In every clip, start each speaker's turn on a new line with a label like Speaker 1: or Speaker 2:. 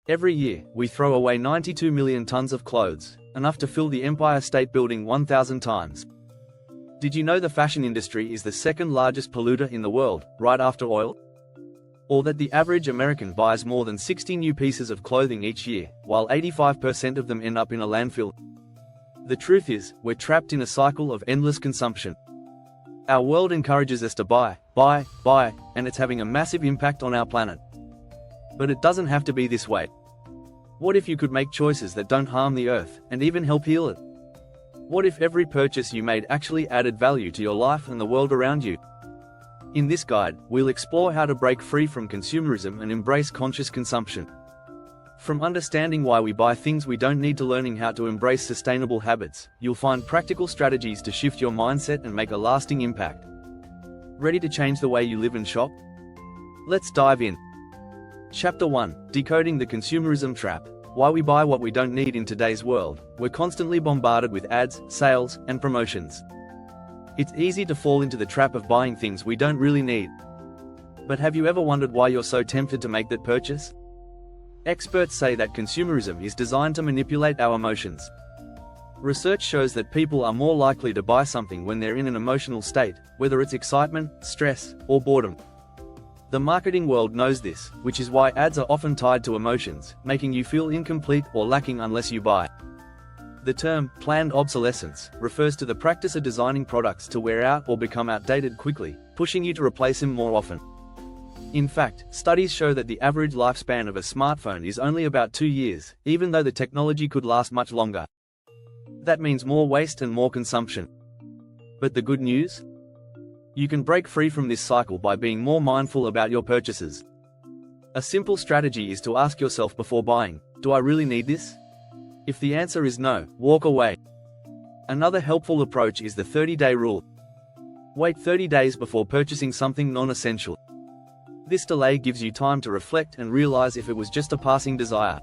Speaker 1: Every year, we throw away 92 million tons of clothes, enough to fill the Empire State Building 1,000 times. Did you know the fashion industry is the second largest polluter in the world, right after oil? Or that the average American buys more than 60 new pieces of clothing each year, while 85% of them end up in a landfill? The truth is, we're trapped in a cycle of endless consumption. Our world encourages us to buy, and it's having a massive impact on our planet. But it doesn't have to be this way. What if you could make choices that don't harm the earth, and even help heal it? What if every purchase you made actually added value to your life and the world around you? In this guide, we'll explore how to break free from consumerism and embrace conscious consumption. From understanding why we buy things we don't need to learning how to embrace sustainable habits, you'll find practical strategies to shift your mindset and make a lasting impact. Ready to change the way you live and shop? Let's dive in. Chapter 1: Decoding the Consumerism Trap. Why we buy what we don't need. In today's world, we're constantly bombarded with ads, sales, and promotions. It's easy to fall into the trap of buying things we don't really need. But have you ever wondered why you're so tempted to make that purchase? Experts say that consumerism is designed to manipulate our emotions. Research shows that people are more likely to buy something when they're in an emotional state, whether it's excitement, stress, or boredom. The marketing world knows this, which is why ads are often tied to emotions, making you feel incomplete or lacking unless you buy. The term planned obsolescence refers to the practice of designing products to wear out or become outdated quickly, pushing you to replace them more often. In fact, studies show that the average lifespan of a smartphone is only about 2 years, even though the technology could last much longer. That means more waste and more consumption. But the good news? You can break free from this cycle by being more mindful about your purchases. A simple strategy is to ask yourself before buying, do I really need this? If the answer is no, walk away. Another helpful approach is the 30-day rule. Wait 30 days before purchasing something non-essential. This delay gives you time to reflect and realize if it was just a passing desire.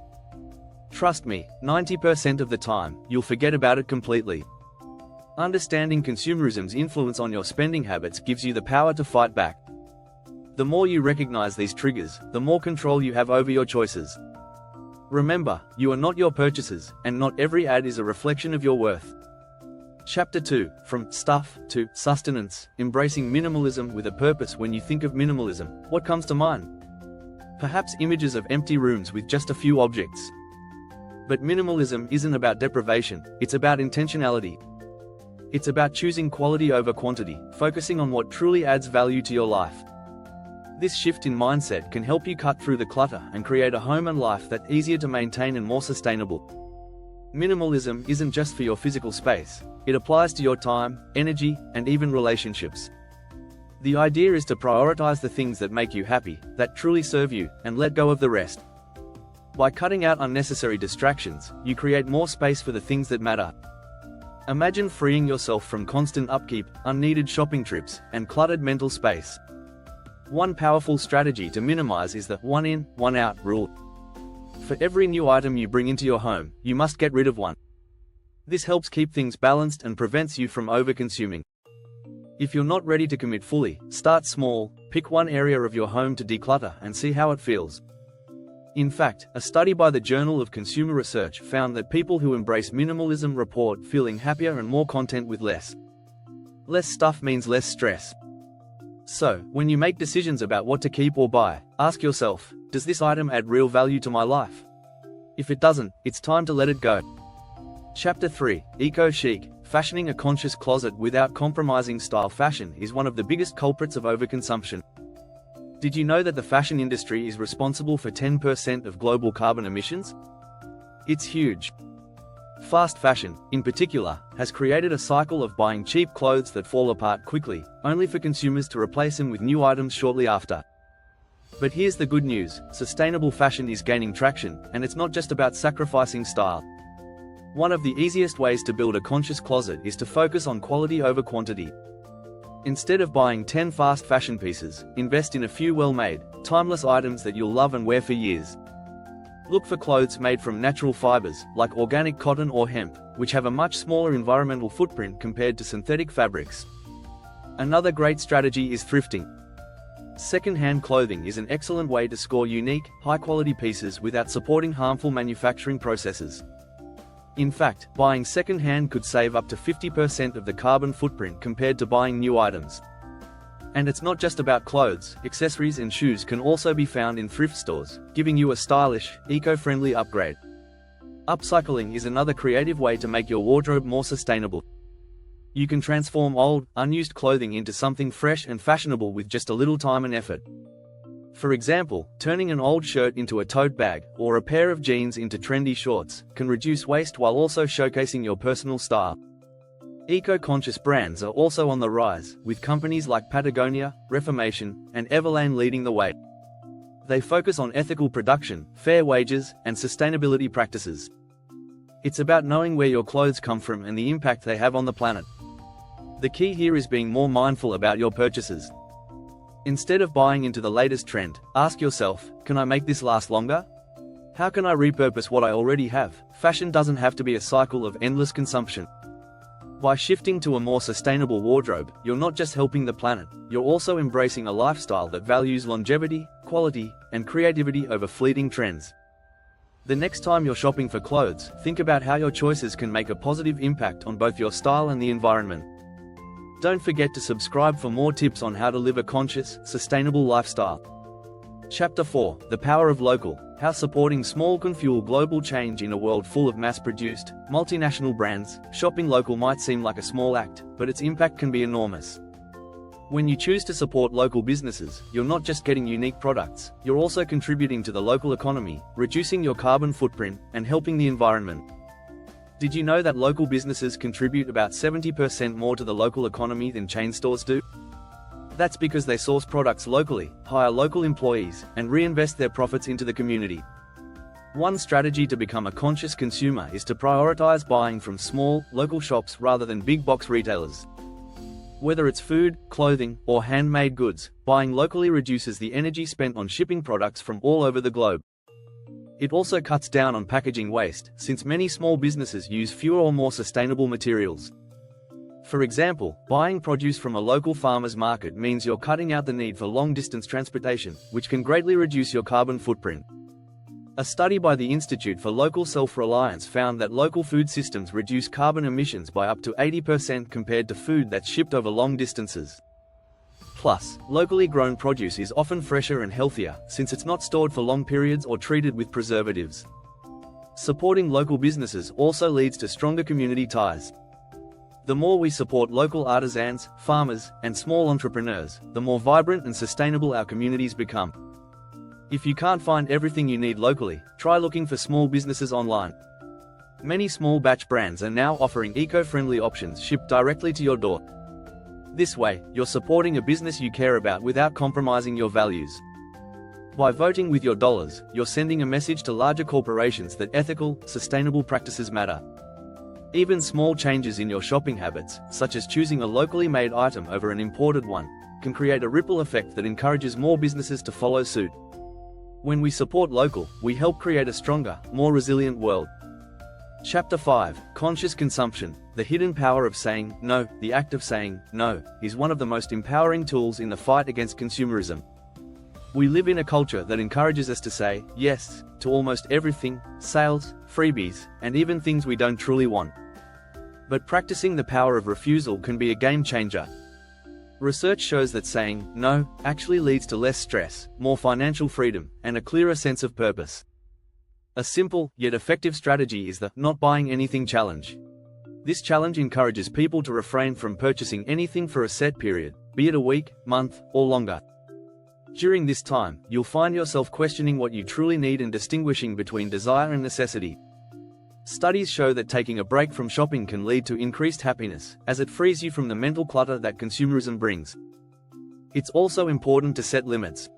Speaker 1: Trust me, 90% of the time, you'll forget about it completely. Understanding consumerism's influence on your spending habits gives you the power to fight back. The more you recognize these triggers, the more control you have over your choices. Remember, you are not your purchases, and not every ad is a reflection of your worth. Chapter 2: From stuff to sustenance, embracing minimalism with a purpose. When you think of minimalism, what comes to mind? Perhaps images of empty rooms with just a few objects. But minimalism isn't about deprivation, it's about intentionality. It's about choosing quality over quantity, focusing on what truly adds value to your life. This shift in mindset can help you cut through the clutter and create a home and life that's easier to maintain and more sustainable. Minimalism isn't just for your physical space, it applies to your time, energy, and even relationships. The idea is to prioritize the things that make you happy, that truly serve you, and let go of the rest. By cutting out unnecessary distractions, you create more space for the things that matter. Imagine freeing yourself from constant upkeep, unneeded shopping trips, and cluttered mental space. One powerful strategy to minimize is the one in, one out rule. For every new item you bring into your home, you must get rid of one. This helps keep things balanced and prevents you from over-consuming. If you're not ready to commit fully, start small, pick one area of your home to declutter and see how it feels. In fact, a study by the Journal of Consumer Research found that people who embrace minimalism report feeling happier and more content with less. Less stuff means less stress. So, when you make decisions about what to keep or buy, ask yourself, does this item add real value to my life? If it doesn't, it's time to let it go. Chapter 3: Eco-chic, fashioning a conscious closet without compromising style. Fashion is one of the biggest culprits of overconsumption. Did you know that the fashion industry is responsible for 10% of global carbon emissions? It's huge. Fast fashion, in particular, has created a cycle of buying cheap clothes that fall apart quickly, only for consumers to replace them with new items shortly after. But here's the good news: sustainable fashion is gaining traction, and it's not just about sacrificing style. One of the easiest ways to build a conscious closet is to focus on quality over quantity. Instead of buying 10 fast fashion pieces, invest in a few well-made, timeless items that you'll love and wear for years. Look for clothes made from natural fibers, like organic cotton or hemp, which have a much smaller environmental footprint compared to synthetic fabrics. Another great strategy is thrifting. Second-hand clothing is an excellent way to score unique, high-quality pieces without supporting harmful manufacturing processes. In fact, buying second-hand could save up to 50% of the carbon footprint compared to buying new items. And it's not just about clothes, accessories and shoes can also be found in thrift stores, giving you a stylish, eco-friendly upgrade. Upcycling is another creative way to make your wardrobe more sustainable. You can transform old, unused clothing into something fresh and fashionable with just a little time and effort. For example, turning an old shirt into a tote bag, or a pair of jeans into trendy shorts, can reduce waste while also showcasing your personal style. Eco-conscious brands are also on the rise, with companies like Patagonia, Reformation, and Everlane leading the way. They focus on ethical production, fair wages, and sustainability practices. It's about knowing where your clothes come from and the impact they have on the planet. The key here is being more mindful about your purchases. Instead of buying into the latest trend, ask yourself, can I make this last longer? How can I repurpose what I already have? Fashion doesn't have to be a cycle of endless consumption. By shifting to a more sustainable wardrobe, you're not just helping the planet, you're also embracing a lifestyle that values longevity, quality, and creativity over fleeting trends. The next time you're shopping for clothes, think about how your choices can make a positive impact on both your style and the environment. Don't forget to subscribe for more tips on how to live a conscious, sustainable lifestyle. Chapter 4: The Power of Local: How Supporting Small Can Fuel Global Change in a World Full of Mass-Produced, Multinational Brands. Shopping local might seem like a small act, but its impact can be enormous. When you choose to support local businesses, you're not just getting unique products, you're also contributing to the local economy, reducing your carbon footprint, and helping the environment. Did you know that local businesses contribute about 70% more to the local economy than chain stores do? That's because they source products locally, hire local employees, and reinvest their profits into the community. One strategy to become a conscious consumer is to prioritize buying from small, local shops rather than big box retailers. Whether it's food, clothing, or handmade goods, buying locally reduces the energy spent on shipping products from all over the globe. It also cuts down on packaging waste, since many small businesses use fewer or more sustainable materials. For example, buying produce from a local farmer's market means you're cutting out the need for long-distance transportation, which can greatly reduce your carbon footprint. A study by the Institute for Local Self-Reliance found that local food systems reduce carbon emissions by up to 80% compared to food that's shipped over long distances. Plus, locally grown produce is often fresher and healthier, since it's not stored for long periods or treated with preservatives. Supporting local businesses also leads to stronger community ties. The more we support local artisans, farmers, and small entrepreneurs, the more vibrant and sustainable our communities become. If you can't find everything you need locally, try looking for small businesses online. Many small batch brands are now offering eco-friendly options shipped directly to your door. This way, you're supporting a business you care about without compromising your values. By voting with your dollars, you're sending a message to larger corporations that ethical, sustainable practices matter. Even small changes in your shopping habits, such as choosing a locally made item over an imported one, can create a ripple effect that encourages more businesses to follow suit. When we support local, we help create a stronger, more resilient world. Chapter 5: Conscious Consumption: The Hidden Power of Saying No. The act of saying no is one of the most empowering tools in the fight against consumerism. We live in a culture that encourages us to say yes to almost everything: sales, freebies, and even things we don't truly want. But practicing the power of refusal can be a game changer. Research shows that saying no actually leads to less stress, more financial freedom, and a clearer sense of purpose. A simple, yet effective strategy is the not buying anything challenge. This challenge encourages people to refrain from purchasing anything for a set period, be it a week, month, or longer. During this time, you'll find yourself questioning what you truly need and distinguishing between desire and necessity. Studies show that taking a break from shopping can lead to increased happiness, as it frees you from the mental clutter that consumerism brings. It's also important to set limits.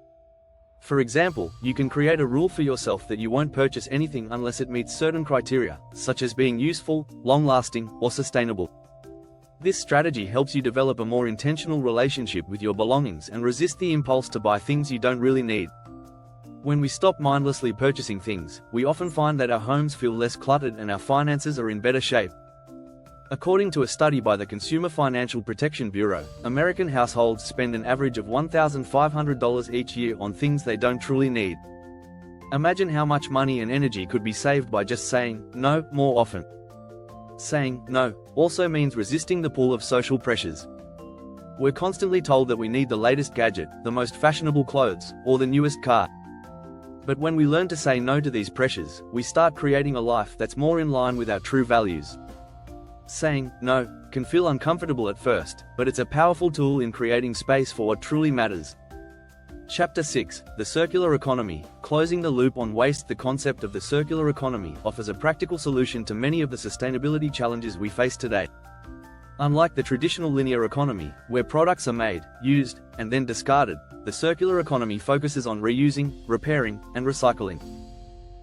Speaker 1: For example, you can create a rule for yourself that you won't purchase anything unless it meets certain criteria, such as being useful, long-lasting, or sustainable. This strategy helps you develop a more intentional relationship with your belongings and resist the impulse to buy things you don't really need. When we stop mindlessly purchasing things, we often find that our homes feel less cluttered and our finances are in better shape. According to a study by the Consumer Financial Protection Bureau, American households spend an average of $1,500 each year on things they don't truly need. Imagine how much money and energy could be saved by just saying no more often. Saying no also means resisting the pull of social pressures. We're constantly told that we need the latest gadget, the most fashionable clothes, or the newest car. But when we learn to say no to these pressures, we start creating a life that's more in line with our true values. Saying no can feel uncomfortable at first, but it's a powerful tool in creating space for what truly matters. Chapter 6: The Circular Economy, Closing the Loop on Waste. The concept of the circular economy offers a practical solution to many of the sustainability challenges we face today. Unlike the traditional linear economy, where products are made, used, and then discarded, the circular economy focuses on reusing, repairing, and recycling.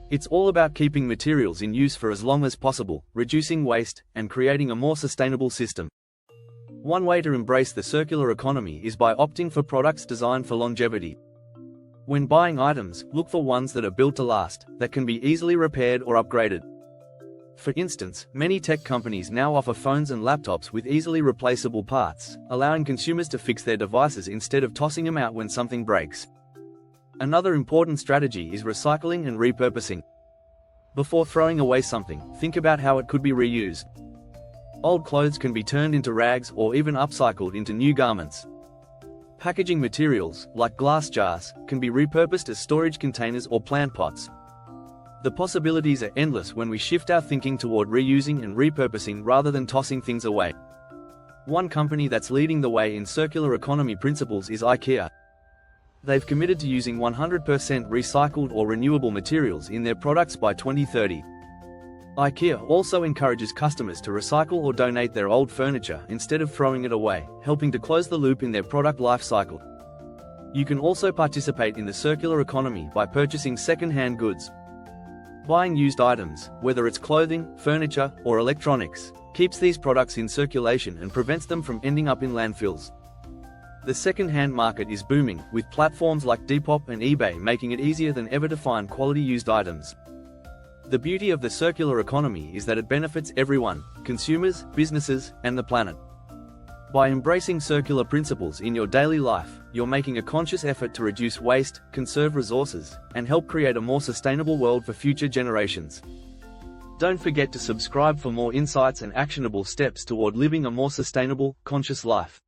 Speaker 1: It's all about keeping materials in use for as long as possible, reducing waste, and creating a more sustainable system. One way to embrace the circular economy is by opting for products designed for longevity. When buying items, look for ones that are built to last, that can be easily repaired or upgraded. For instance, many tech companies now offer phones and laptops with easily replaceable parts, allowing consumers to fix their devices instead of tossing them out when something breaks. Another important strategy is recycling and repurposing. Before throwing away something, think about how it could be reused. Old clothes can be turned into rags or even upcycled into new garments. Packaging materials, like glass jars, can be repurposed as storage containers or plant pots. The possibilities are endless when we shift our thinking toward reusing and repurposing rather than tossing things away. One company that's leading the way in circular economy principles is IKEA. They've committed to using 100% recycled or renewable materials in their products by 2030. IKEA also encourages customers to recycle or donate their old furniture instead of throwing it away, helping to close the loop in their product life cycle. You can also participate in the circular economy by purchasing second-hand goods. Buying used items, whether it's clothing, furniture, or electronics, keeps these products in circulation and prevents them from ending up in landfills. The second-hand market is booming, with platforms like Depop and eBay making it easier than ever to find quality used items. The beauty of the circular economy is that it benefits everyone: consumers, businesses, and the planet. By embracing circular principles in your daily life, you're making a conscious effort to reduce waste, conserve resources, and help create a more sustainable world for future generations. Don't forget to subscribe for more insights and actionable steps toward living a more sustainable, conscious life.